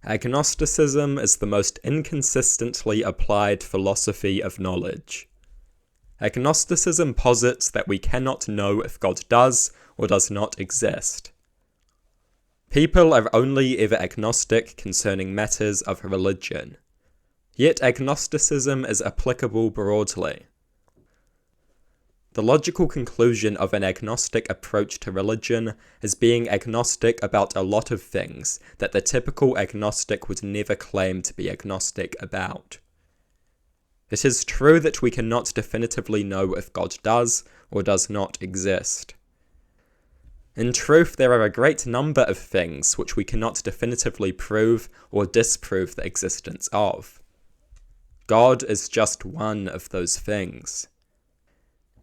Agnosticism is the most inconsistently applied philosophy of knowledge. Agnosticism posits that we cannot know if God does or does not exist. People are only ever agnostic concerning matters of religion. Yet agnosticism is applicable broadly. The logical conclusion of an agnostic approach to religion is being agnostic about a lot of things that the typical agnostic would never claim to be agnostic about. It is true that we cannot definitively know if God does or does not exist. In truth, there are a great number of things which we cannot definitively prove or disprove the existence of. God is just one of those things.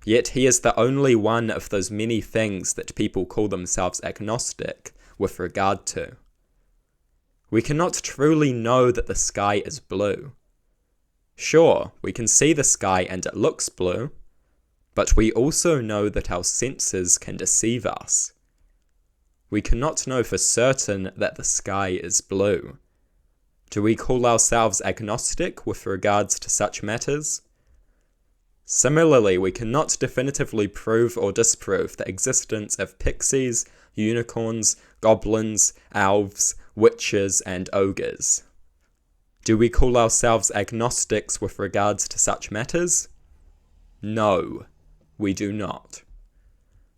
Yet he is the only one of those many things that people call themselves agnostic with regard to. We cannot truly know that the sky is blue. Sure, we can see the sky and it looks blue, but we also know that our senses can deceive us. We cannot know for certain that the sky is blue. Do we call ourselves agnostic with regards to such matters? Similarly, we cannot definitively prove or disprove the existence of pixies, unicorns, goblins, elves, witches, and ogres. Do we call ourselves agnostics with regards to such matters? No, we do not.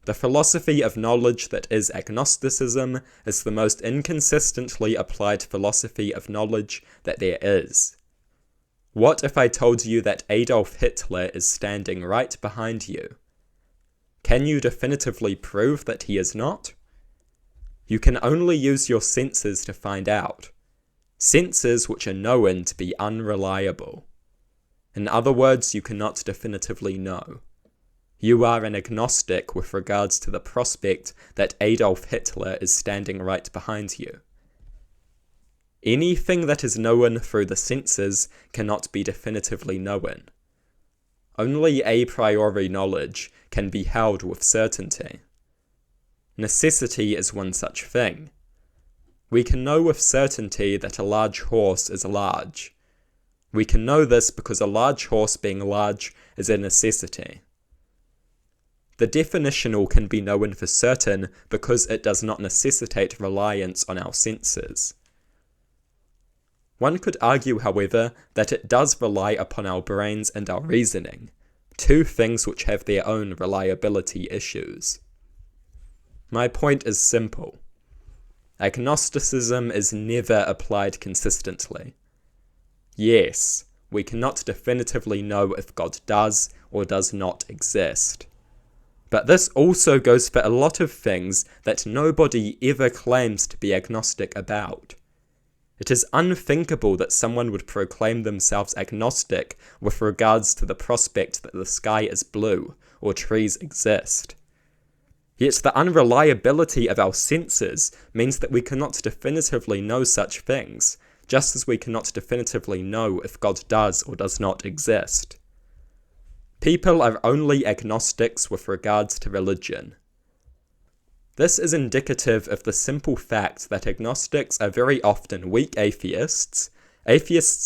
The philosophy of knowledge that is agnosticism is the most inconsistently applied philosophy of knowledge that there is. What if I told you that Adolf Hitler is standing right behind you? Can you definitively prove that he is not? You can only use your senses to find out. Senses which are known to be unreliable. In other words, you cannot definitively know. You are an agnostic with regards to the prospect that Adolf Hitler is standing right behind you. Anything that is known through the senses cannot be definitively known. Only a priori knowledge can be held with certainty. Necessity is one such thing. We can know with certainty that a large horse is large. We can know this because a large horse being large is a necessity. The definitional can be known for certain because it does not necessitate reliance on our senses. One could argue, however, that it does rely upon our brains and our reasoning, two things which have their own reliability issues. My point is simple. Agnosticism is never applied consistently. Yes, we cannot definitively know if God does or does not exist. But this also goes for a lot of things that nobody ever claims to be agnostic about. It is unthinkable that someone would proclaim themselves agnostic with regards to the prospect that the sky is blue or trees exist. Yet the unreliability of our senses means that we cannot definitively know such things, just as we cannot definitively know if God does or does not exist. People are only agnostics with regards to religion. This is indicative of the simple fact that agnostics are very often weak atheists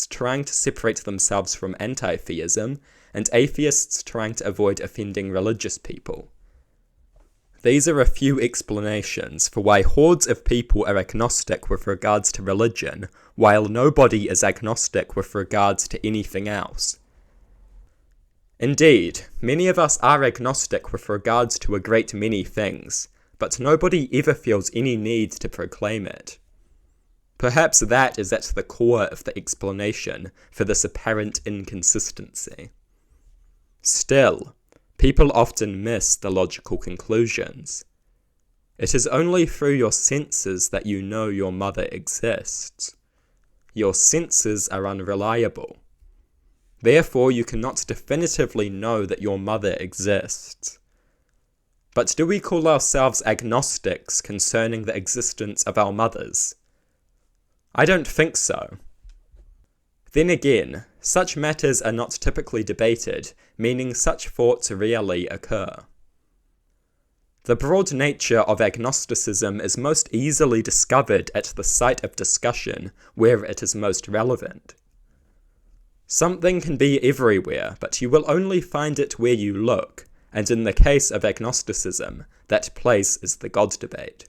trying to separate themselves from anti-theism, and atheists trying to avoid offending religious people. These are a few explanations for why hordes of people are agnostic with regards to religion, while nobody is agnostic with regards to anything else. Indeed, many of us are agnostic with regards to a great many things, but nobody ever feels any need to proclaim it. Perhaps that is at the core of the explanation for this apparent inconsistency. Still, people often miss the logical conclusions. It is only through your senses that you know your mother exists. Your senses are unreliable. Therefore, you cannot definitively know that your mother exists. But do we call ourselves agnostics concerning the existence of our mothers? I don't think so. Then again, such matters are not typically debated, meaning such thoughts rarely occur. The broad nature of agnosticism is most easily discovered at the site of discussion where it is most relevant. Something can be everywhere, but you will only find it where you look, and in the case of agnosticism, that place is the God debate.